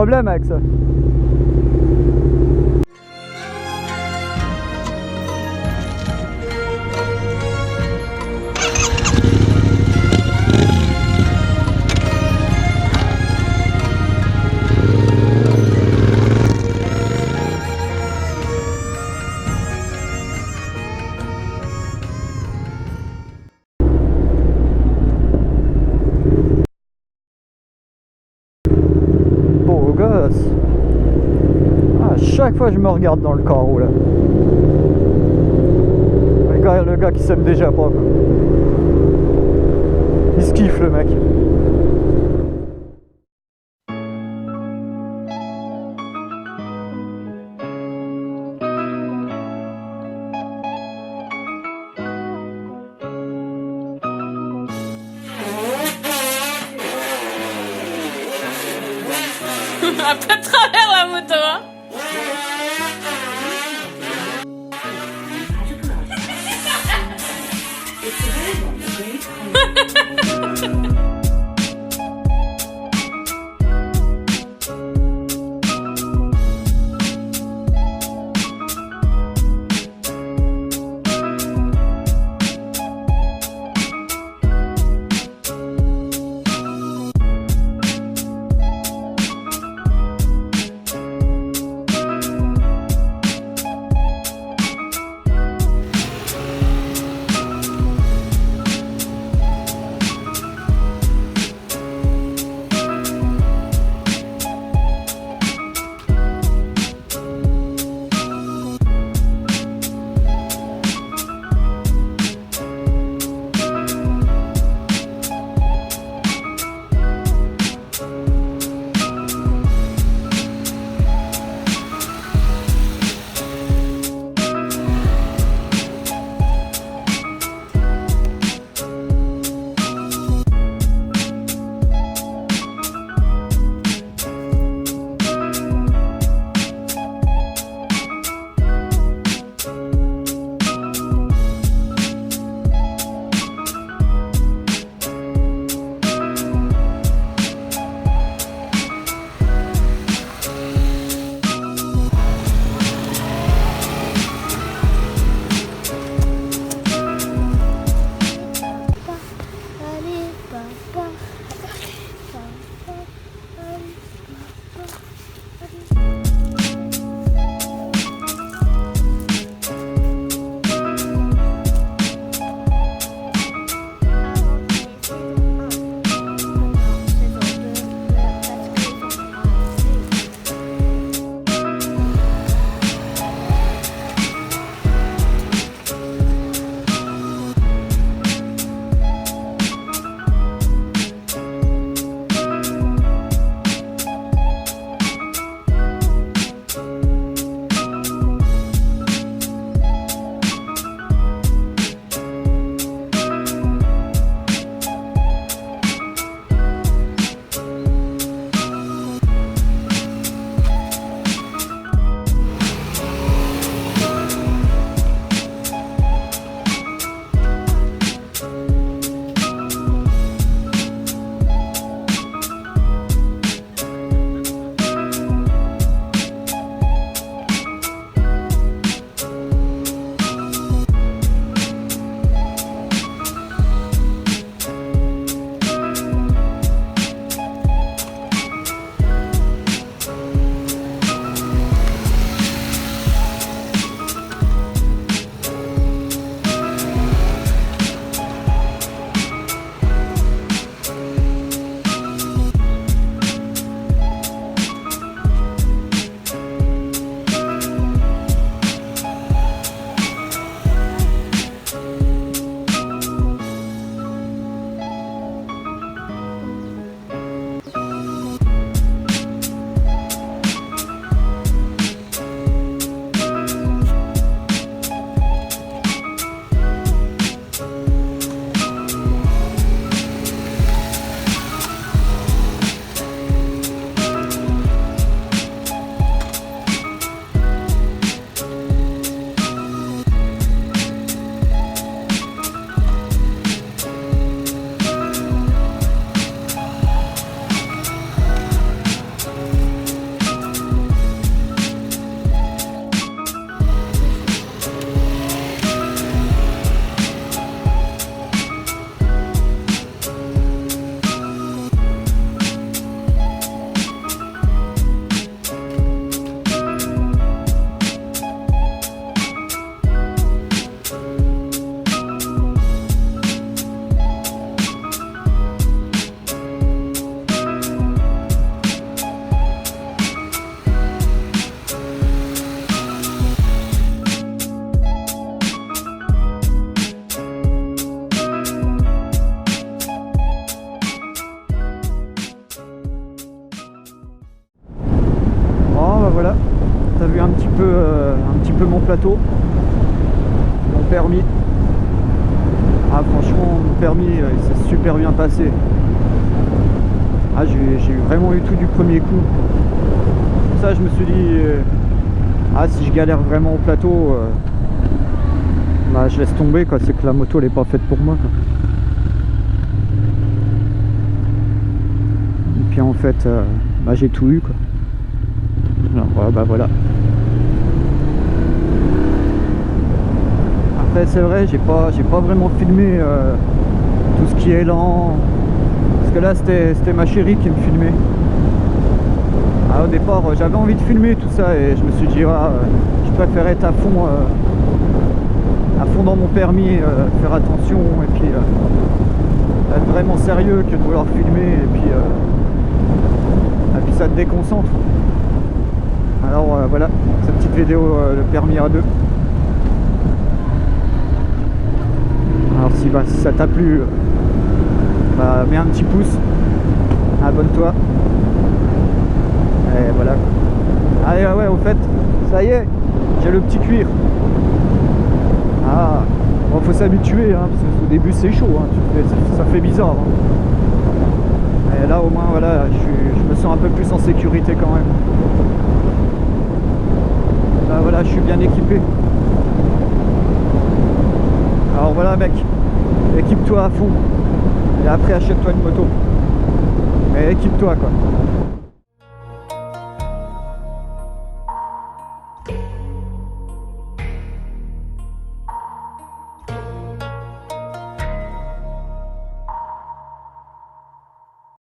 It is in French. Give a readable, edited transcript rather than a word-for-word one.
problème avec ça. À chaque fois je me regarde dans le carreau là. Le gars qui s'aime déjà pas quoi. Il se kiffe le mec. Un peu de travers la moto, hein. plateau. Mon permis. Ah franchement mon permis il s'est super bien passé. Ah j'ai vraiment eu tout du premier coup. Pour ça je me suis dit ah si je galère vraiment au plateau bah je laisse tomber quoi, c'est que la moto elle est pas faite pour moi quoi. Et puis en fait bah j'ai tout eu quoi. Alors bah voilà. Après c'est vrai j'ai pas vraiment filmé tout ce qui est lent. Parce que là c'était ma chérie qui me filmait. Ah, au départ j'avais envie de filmer tout ça et je me suis dit ah, je préfère être à fond dans mon permis, faire attention et puis être vraiment sérieux que de vouloir filmer et puis ça te déconcentre. Alors voilà cette petite vidéo le permis à 2. Alors si ça t'a plu bah, mets un petit pouce, abonne-toi et voilà. Allez ouais au fait ça y est j'ai le petit cuir. Ah bon, faut s'habituer hein, parce qu'au début c'est chaud hein, ça fait bizarre hein. Et là au moins voilà je me sens un peu plus en sécurité quand même. Là voilà je suis bien équipé. Alors voilà mec, équipe-toi à fond et après achète-toi une moto, mais équipe-toi quoi.